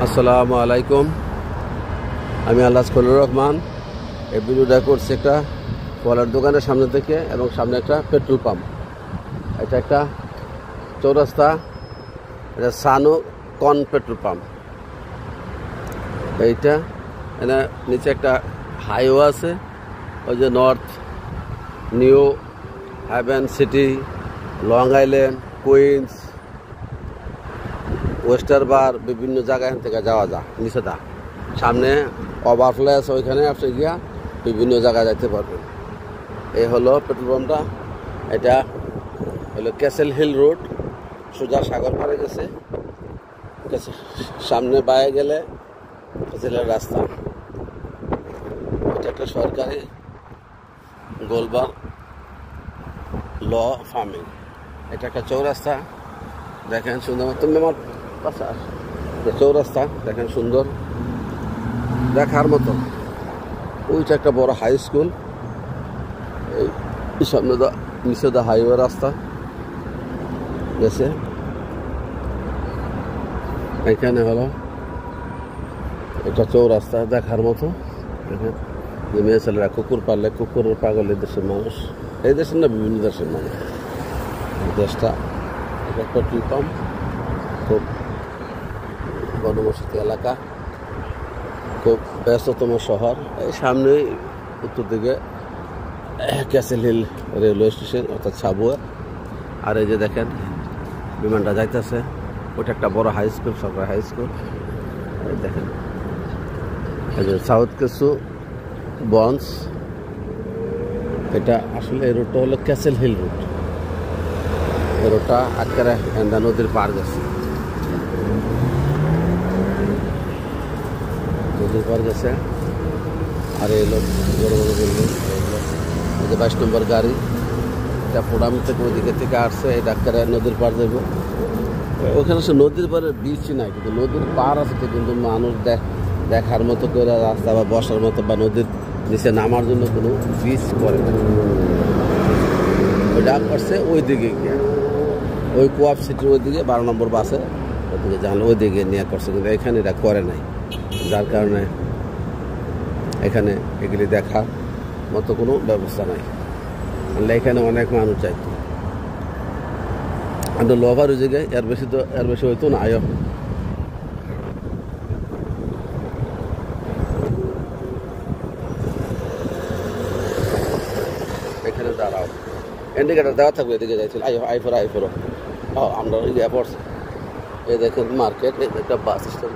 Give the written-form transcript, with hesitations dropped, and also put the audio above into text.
আসসালামু আলাইকুম। আমি আল্লাহ খলিলুর রহমান। এই ভিডিওটা করছি একটা ফলের দোকানের সামনে থেকে, এবং সামনে একটা পেট্রোল পাম্প। এটা একটা চৌরাস্তা, এটা সানু কন পেট্রোল পাম্প। এইটা এখানে নিচে একটা হাইওয়ে আছে, ওই যে North New Haven City, Long Island, Queens, oyster bar, বিভিন্ন জায়গায় এখান থেকে যাওয়া যায়। নিচে দা সামনে ওভারফ্লো আছে, ওইখানে আপনি গিয়া বিভিন্ন জায়গায় যাইতে পারবেন। এই হলো পেট্রোল পাম্পটা। এটা হলো ক্যাসেল হিল রোড, সোজা সাগর পাড়ে গেছে। সামনে বাইরে গেলে ক্যাসেলের রাস্তা। এটা একটা সরকারি গোলবার ল ফার্মিং। এটা একটা চৌরাস্তা, দেখেন সুন্দর। তুমি আমার পাশে আস। চৌরাস্তা দেখেন সুন্দর, দেখার মতো। ওইটা একটা বড় হাই স্কুল। এই সামনে নিচে দা হাইওয়ে রাস্তা গেছে। এখানে হলো এটা চৌরাস্তা, দেখার মতো। দেখেন যে মেয়ে ছেলেরা কুকুর পারলে, কুকুরের পাগল এই দেশের মানুষ, এই দেশের না বিভিন্ন দেশের মানুষ। দেশটা এটা পেট্রোল পাম্প, খুব ঘনবসতি এলাকা, খুব ব্যস্ততম শহর। এই সামনেই উত্তর দিকে ক্যাসেল হিল রেলওয়ে স্টেশন, অর্থাৎ সাবুয়া। আর এই যে দেখেন বিমানটা যাইতেছে, ওটা একটা বড় হাই স্কুল, সরকারি হাই স্কুল। এই দেখেন এই যে সাউথ কেসু বন্স। এটা আসলে এই রোডটা হলো ক্যাসেল হিল রোড। এই রোডটা আজকারে এন্দা নদীর পার গেছে, নদীর পার গেছে। আর এই লোক বড় বড় বিল্ডিং, এই যে 22 নম্বর গাড়ি, এটা পোড়াম থেকে ওইদিকে থেকে আসছে। এই ডাক্তারে নদীর পার যাব। ওখানে সে নদীর পারে বিচ নাই, কিন্তু নদীর পার আছে, কিন্তু মানুষ দেখার মতো করে রাস্তা বা বসার মতো বা নদীর নিচে নামার জন্য কোনো বিচ করে না। ওইটা করছে ওই দিকে গিয়ে, ওই কোয়াপ সিটির ওইদিকে 12 নম্বর বাসে ওইদিকে জানলো, ওই দিকে নিয়ে করছে, কিন্তু এখানে এটা করে নাই। যার কারণে এখানে এগুলি দেখার মতো কোনো ব্যবস্থা নাই। এখানে অনেক মানুষ চাইতো, আমরা লোভার ওই জায়গায় এর বেশি হইতো না। আয়ো এখানে দাঁড়াও, ইন্ডিকেটার দেওয়া থাকবে, এদিকে যাইছিল। আইফোর আমরা ওই পড়ছে। এই দেখেন মার্কেট, একটা বাস স্ট্যান্ড।